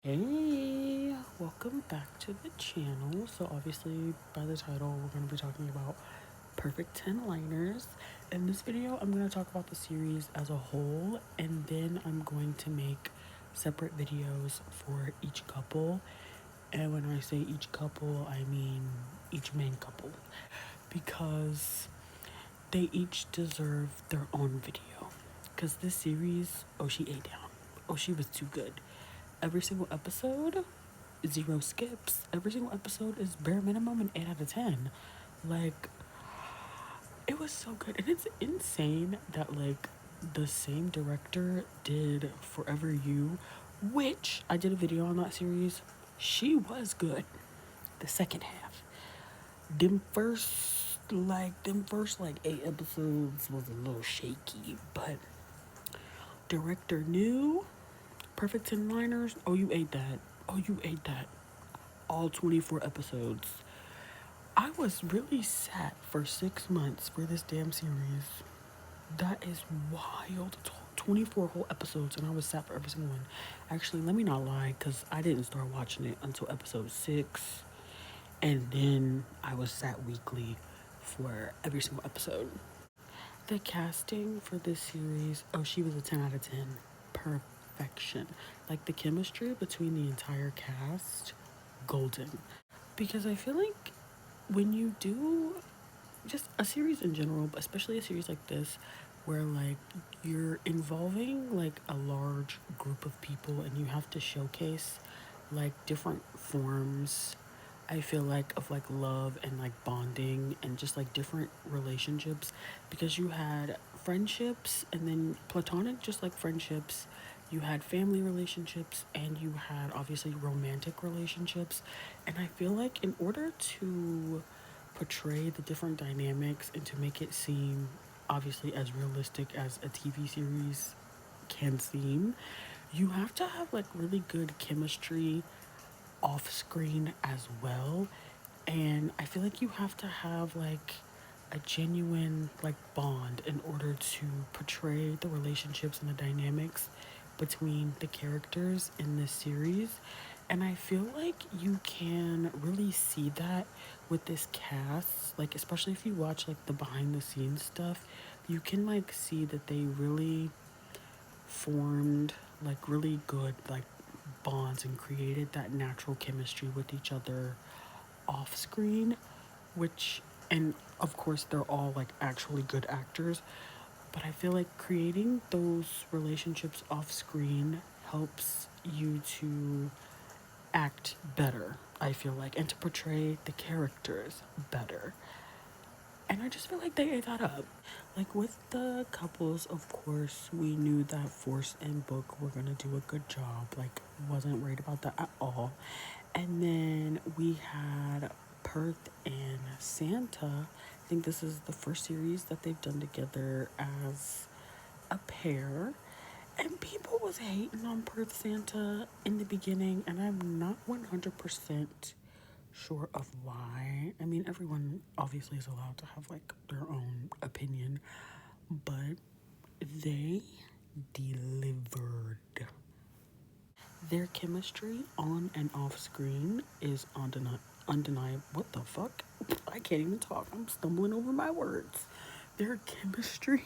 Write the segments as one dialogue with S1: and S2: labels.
S1: Hey, welcome back to the channel. So obviously by the title we're going to be talking about perfect 10 liners. In this video I'm going to talk about the series as a whole, and then I'm going to make separate videos for each couple. And when I say each couple, I mean each main couple, because they each deserve their own video. Because this series, oh, she ate down. Oh, she was too good. Every single episode, zero skips. Every single episode is bare minimum an 8 out of 10. Like, it was so good. And it's insane that, like, the same director did Forever You, which I did a video on that series. She was good. The second half. Them first 8 episodes was a little shaky, but director knew. Perfect 10 liners. Oh, you ate that. Oh, you ate that. All 24 episodes. I was really sat for 6 months for this damn series. That is wild. 24 whole episodes, and I was sat for every single one. Actually, let me not lie, because I didn't start watching it until episode 6. And then I was sat weekly for every single episode. The casting for this series, oh, she was a 10 out of 10. Perfection. Like, the chemistry between the entire cast, golden. Because I feel like when you do just a series in general, but especially a series like this, where like you're involving like a large group of people and you have to showcase like different forms, I feel like, of like love and like bonding and just like different relationships, because you had friendships and then platonic, just like friendships, you had family relationships, and you had obviously romantic relationships. And I feel like in order to portray the different dynamics and to make it seem obviously as realistic as a TV series can seem, you have to have like really good chemistry off screen as well. And I feel like you have to have like a genuine like bond in order to portray the relationships and the dynamics between the characters in this series. And I feel like you can really see that with this cast, like especially if you watch like the behind the scenes stuff, you can like see that they really formed like really good like bonds and created that natural chemistry with each other off screen, which, and of course they're all like actually good actors, but I feel like creating those relationships off screen helps you to act better, I feel like, and to portray the characters better. And I just feel like they ate that up. Like with the couples, of course, we knew that Force and Book were gonna do a good job. Like, wasn't worried about that at all. And then we had Perth and Santa. I think this is the first series that they've done together as a pair. And people was hating on Perth Santa in the beginning, and I'm not 100% sure of why. I mean, everyone obviously is allowed to have like their own opinion, but they delivered. Their chemistry on and off screen is undeniable. What the fuck? I can't even talk. I'm stumbling over my words. Their chemistry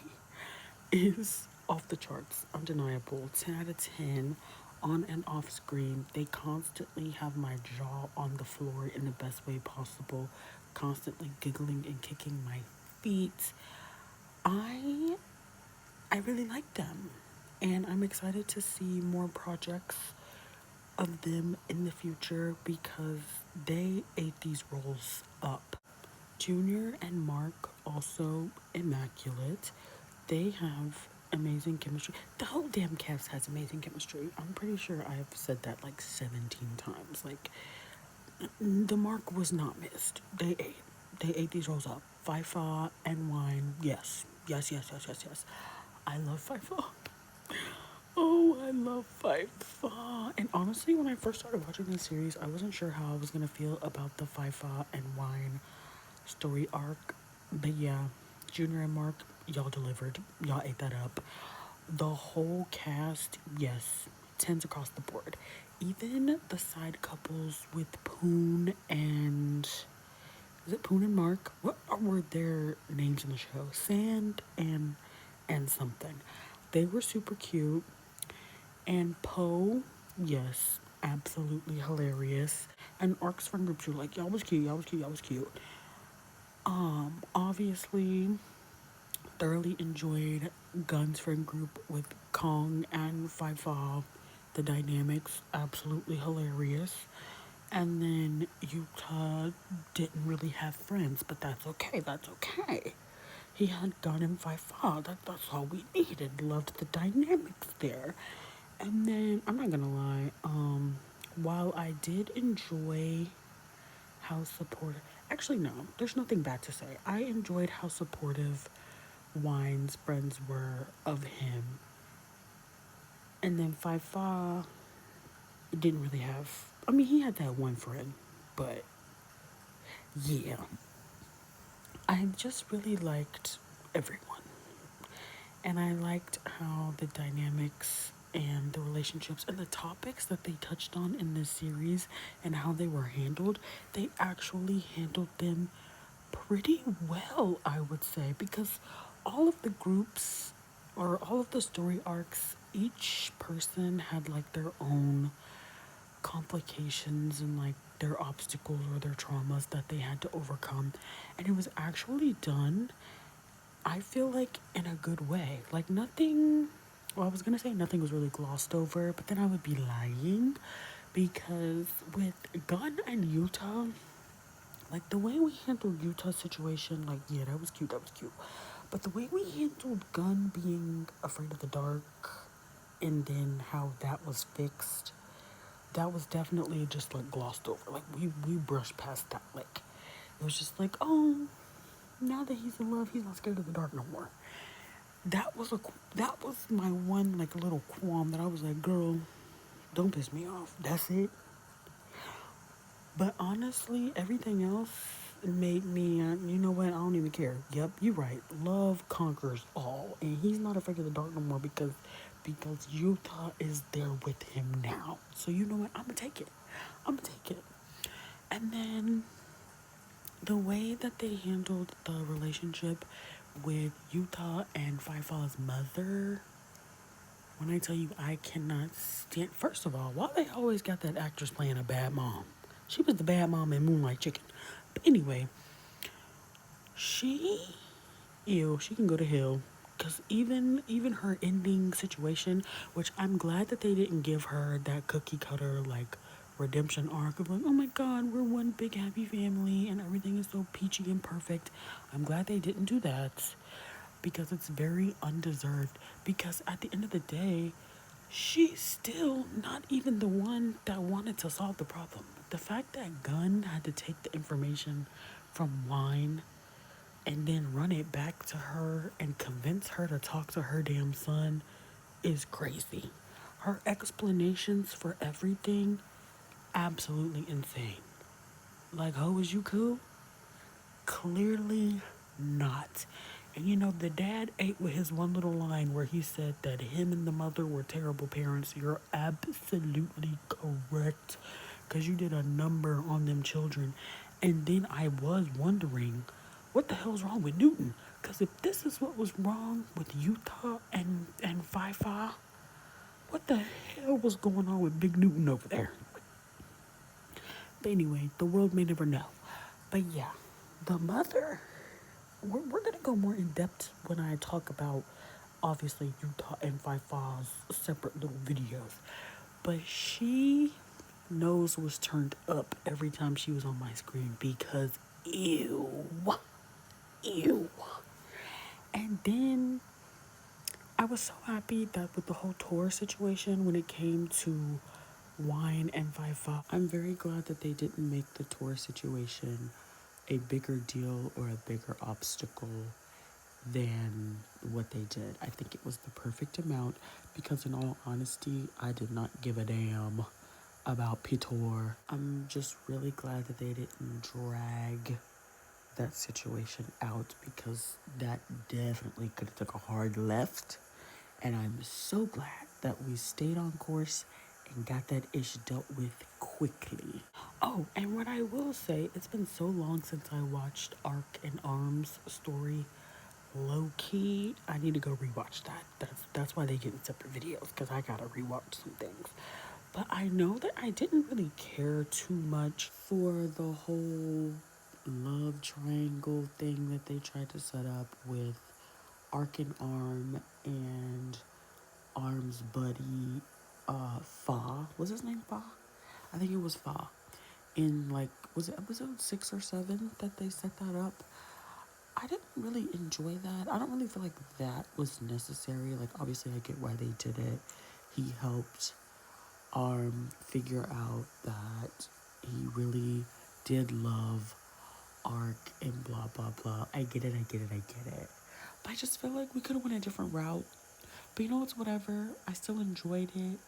S1: is off the charts, undeniable. 10 out of 10 on and off screen. They constantly have my jaw on the floor in the best way possible, constantly giggling and kicking my feet. I I really like them, and I'm excited to see more projects of them in the future because they ate these roles up. Junior and Mark, also immaculate. They have amazing chemistry. The whole damn cast has amazing chemistry. I'm pretty sure I have said that like 17 times. Like, the mark was not missed. They ate these roles up. FIFA and wine. Yes. Yes, yes, yes, yes, yes. I love FIFA. Oh, I love FIFA. And honestly, when I first started watching this series, I wasn't sure how I was gonna feel about the FIFA and wine story arc. But yeah, Junior and Mark, y'all delivered. Y'all ate that up. The whole cast, yes, tens across the board. even the side couples with Poon and is it Poon and Mark? What were their names in the show? Sand and something. They were super cute. And Poe, yes, absolutely hilarious. And Ark's friend group too, like y'all was cute, y'all was cute, y'all was cute. Obviously, thoroughly enjoyed Gun's friend group with Kong and Five. The dynamics absolutely hilarious. And then Utah didn't really have friends, but that's okay. That's okay. He had Gun and Five. That's all we needed. Loved the dynamics there. And then I'm not gonna lie. While I did enjoy how supportive, actually no, there's nothing bad to say. I enjoyed how supportive Wine's friends were of him. And then Five didn't really have. I mean, he had that one friend, but yeah, I just really liked everyone. And I liked how the dynamics and the relationships and the topics that they touched on in this series and how they were handled, they actually handled them pretty well, I would say, because all of the groups or all of the story arcs, each person had like their own complications and like their obstacles or their traumas that they had to overcome. And it was actually done, I feel like, in a good way. Like, nothing, well, I was gonna say nothing was really glossed over, but then I would be lying because with Gun and Utah, like the way we handled Utah's situation, like, yeah, that was cute, that was cute. But the way we handled Gun being afraid of the dark and then how that was fixed, that was definitely just like glossed over. Like we brushed past that. Like it was just like, oh, now that he's in love, he's not scared of the dark no more. That was my one like little qualm that I was like, girl, don't piss me off. That's it. But honestly, everything else made me, you know what? I don't even care. Yep, you're right. Love conquers all, and he's not afraid of the dark no more because Utah is there with him now. So you know what? I'm gonna take it. I'm gonna take it. And then the way that they handled the relationship with Utah and Firefall's mother, when I tell you I cannot stand, first of all, why they always got that actress playing a bad mom? She was the bad mom in Moonlight Chicken. But anyway, she, ew, she can go to hell. Cause even her ending situation, which I'm glad that they didn't give her that cookie cutter like redemption arc of like, oh my god, we're one big happy family and everything is so peachy and perfect. I'm glad they didn't do that because it's very undeserved. Because at the end of the day, she's still not even the one that wanted to solve the problem. The fact that Gunn had to take the information from Wine and then run it back to her and convince her to talk to her damn son is crazy. Her explanations for everything, absolutely insane. Like, ho, is you cool? Clearly not. And you know, the dad ate with his one little line where he said that him and the mother were terrible parents. You're absolutely correct. Because you did a number on them children. And then I was wondering, what the hell's wrong with Newton? Because if this is what was wrong with Utah and Fifa, what the hell was going on with Big Newton over there? But anyway, the world may never know. But yeah, the mother, we're going to go more in depth when I talk about obviously Utah and Fifa's separate little videos. But she nose was turned up every time she was on my screen because ew. Ew. And then I was so happy that with the whole tour situation when it came to Wine and Viva, I'm very glad that they didn't make the tour situation a bigger deal or a bigger obstacle than what they did. I think it was the perfect amount because, in all honesty, I did not give a damn about Pitor. I'm just really glad that they didn't drag that situation out because that definitely could have took a hard left. And I'm so glad that we stayed on course and got that ish dealt with quickly. Oh, and what I will say, it's been so long since I watched Arc and Arms story. Low key, I need to go rewatch that. That's why they get in separate videos, because I gotta rewatch some things. But I know that I didn't really care too much for the whole love triangle thing that they tried to set up with Arc and Arm and Arm's buddy, Fa. Was his name Fa? I think it was Fa. In like, was it episode 6 or 7 that they set that up? I didn't really enjoy that. I don't really feel like that was necessary. Like, obviously, I get why they did it. He helped figure out that he really did love Arc and blah blah blah. I get it, I get it, I get it. But I just feel like we could have went a different route. But you know, it's whatever. I still enjoyed it.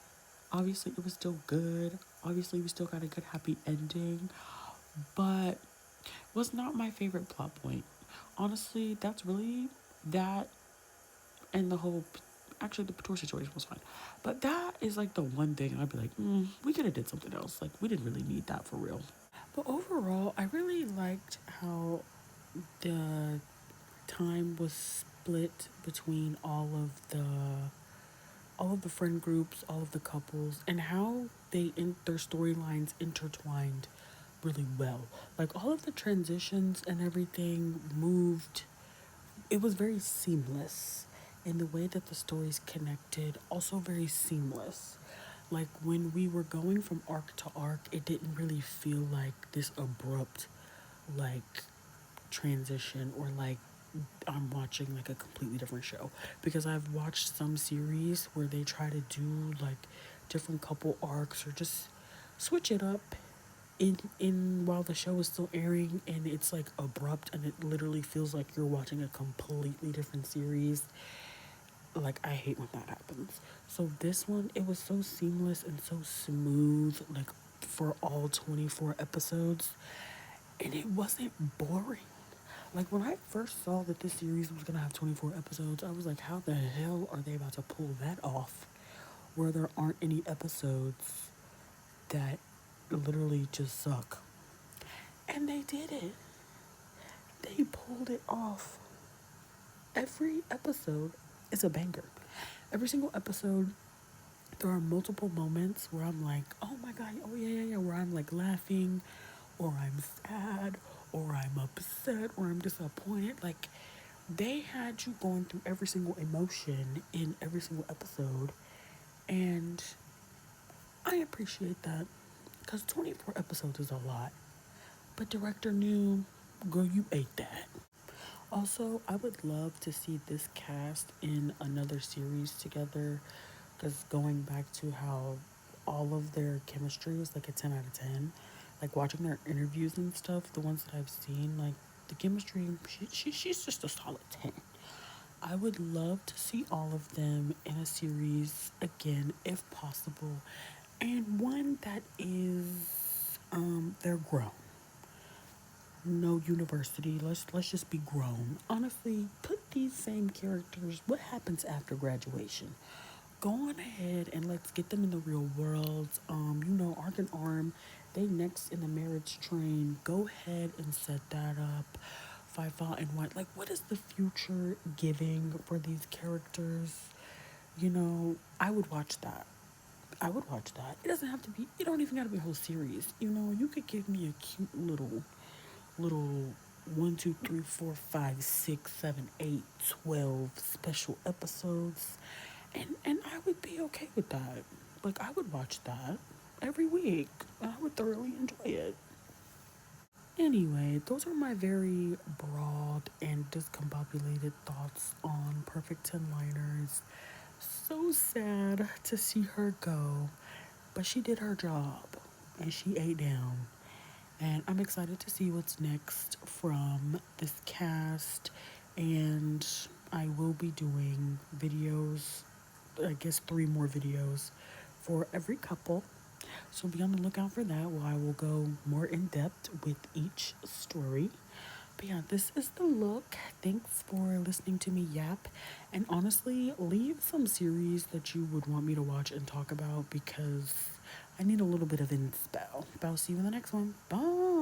S1: Obviously, it was still good. Obviously, we still got a good happy ending. But was not my favorite plot point. Honestly, that's really that, and the whole, actually the Pator situation was fine, but that is like the one thing I'd be like, we could have did something else. Like, we didn't really need that for real. But overall, I really liked how the time was split between all of the friend groups, all of the couples, and how their storylines intertwined really well. Like, all of the transitions and everything moved. It was very seamless, and the way that the stories connected also very seamless. Like, when we were going from arc to arc, it didn't really feel like this abrupt, like, transition, or like I'm watching like a completely different show, because I've watched some series where they try to do like different couple arcs or just switch it up in while the show is still airing, and it's like abrupt and it literally feels like you're watching a completely different series. Like, I hate when that happens. So this one, it was so seamless and so smooth, like, for all 24 episodes, and it wasn't boring. Like, when I first saw that this series was gonna have 24 episodes, I was like, how the hell are they about to pull that off where there aren't any episodes that literally just suck? And they did it. They pulled it off. Every episode is a banger. Every single episode, there are multiple moments where I'm like, oh my god, oh yeah, yeah, yeah, where I'm like laughing, or I'm sad, or I'm upset, or I'm disappointed. Like, they had you going through every single emotion in every single episode, and I appreciate that, because 24 episodes is a lot. But director knew, girl, you ate that. Also, I would love to see this cast in another series together, because going back to how all of their chemistry was like a 10 out of 10, like watching their interviews and stuff, the ones that I've seen, like the chemistry, she's just a solid 10. I would love to see all of them in a series again, if possible, and one that is, they're grown. No university. Let's just be grown. Honestly, put these same characters. What happens after graduation? Go on ahead and let's get them in the real world. Arc and Arm, they next in the marriage train. Go ahead and set that up. Fifa and White. Like, what is the future giving for these characters? I would watch that. I would watch that. It doesn't have to be. It don't even gotta be a whole series. You could give me a cute little 1, 2, 3, 4, 5, 6, 7, 8, 12 special episodes, and I would be okay with that. Like, I would watch that every week. I would thoroughly enjoy it. Anyway, those are my very broad and discombobulated thoughts on Perfect 10 Liners. So sad to see her go, but she did her job and she ate down. And I'm excited to see what's next from this cast. And I will be doing videos, I guess 3 more videos for every couple. So be on the lookout for that, where I will go more in depth with each story. But yeah, this is the look. Thanks for listening to me yap. And honestly, leave some series that you would want me to watch and talk about because I need a little bit of inspo. But I'll see you in the next one. Bye.